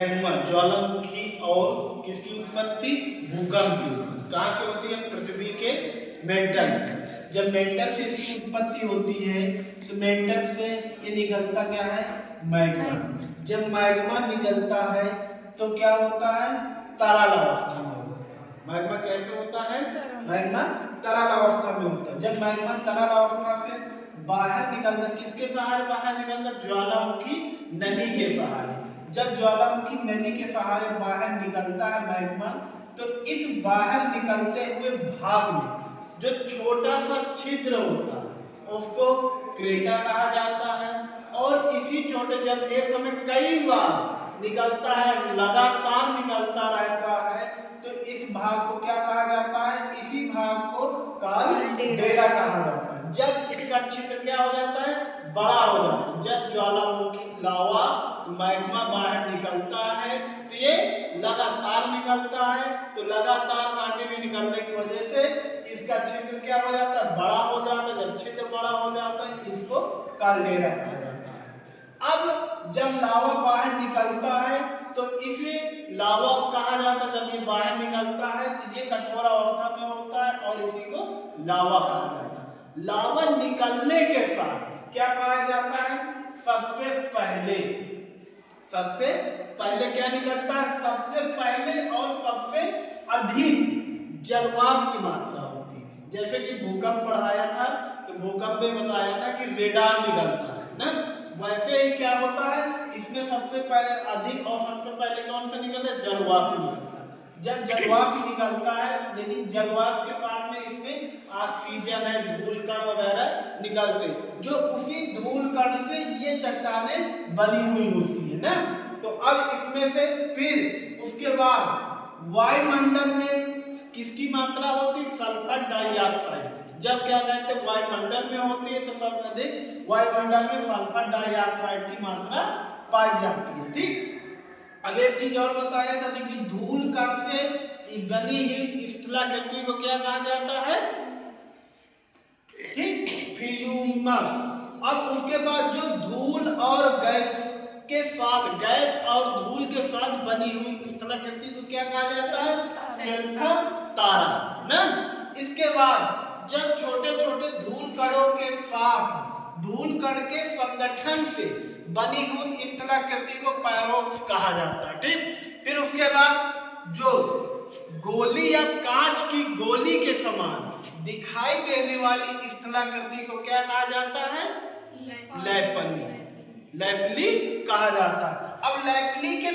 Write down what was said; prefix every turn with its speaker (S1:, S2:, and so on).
S1: Magma ज्वालामुखी और किसकी उत्पत्ति? भूकंप की उत्पत्ति कहाँ से होती है? पृथ्वी के मेंटल से। जब मेंटल से इसकी उत्पत्ति होती है तो मेंटल से ये निकलता क्या है? मैग्मा। जब मैग्मा निकलता है तो क्या होता है? तरल अवस्था में होता है। मैग्मा कैसे होता है? मैग्मा तरल अवस्था में होता है। जब मैग्मा तरल अवस्था से बाहर निकलता, किसके सहारे बाहर निकलता? ज्वालामुखी नली के सहारे। जब ज्वालामुखी नली के सहारे बाहर निकलता है मैग्मा, तो इस बाहर निकलते हुए भाग में जो छोटा सा छिद्र होता है उसको क्रेटा कहा जाता है। और इसी छोटे, जब एक समय कई बार निकलता है, लगातार निकलता रहता है, तो इस भाग को क्या कहा जाता है? इसी भाग को कालडेरा कहा जाता है। जब इसका छिद्र क्या हो जाता है? बड़ा हो जाता है। जब ज्वालामुखी लावा मैग्मा बाहर निकलता है तो ये लगातार निकलता है, तो लगातार कंटिन्यू निकलने की वजह से इसका छिद्र क्या हो जाता है? बड़ा हो जाता है। जब छिद्र बड़ा हो जाता है इसको कालडेरा कहा जाता है। अब जब लावा बाहर निकलता है तो इसे लावा कहा जाता है। जब ये बाहर निकलता है तो ये कठोर अवस्था में होता है और इसी को लावा कहा जाता है। लावा निकलने के साथ क्या कहा जाता है? सबसे पहले क्या निकलता है? सबसे पहले और सबसे अधिक जलवाष्प की मात्रा होती है। जैसे कि भूकंप पढ़ाया था तो भूकंप में बताया था कि रेडान निकलता है ना, वैसे ही क्या होता है इसमें सबसे पहले अधिक और सबसे पहले कौन सा निकलता है? जलवाष्प निकलता है। जब जलवाष्प निकलता है, लेकिन जलवाष्प के साथ में इसमें ऑक्सीजन है, धूल कण वगैरह निकलते, जो उसी धूल कण से ये चट्टानें बनी हुई होती है ना। तो अब इसमें से फिर उसके बाद वायुमंडल में किसकी मात्रा होती? Sulphur dioxide. जब क्या कहते हैं वायुमंडल में होती है तो सबसे अधिक वायुमंडल में सल्फर डाइऑक्साइड की मात्रा पाई जाती है। ठीक, अब एक चीज और बताया था कि धूल कण से बनी हुई स्थलाकृति को क्या कहा जाता है? ठीक, फ्यूमस। अब उसके बाद जो धूल और गैस के साथ, गैस और धूल के साथ बनी हुई स्थलाकृति को क्या कहा जाता है? सेल्फा तारा ना। इसके बाद जब छोटे छोटे धूल कणों के साथ धूल कण के संगठन से बनी हुई स्थलाकृति को पैरोक्स कहा जाता है। ठीक, फिर उसके बाद जो गोली या कांच की गोली के समान दिखाई देने वाली स्थलाकृति को क्या कहा जाता है? लैपली कहा जाता है। अब लैपली के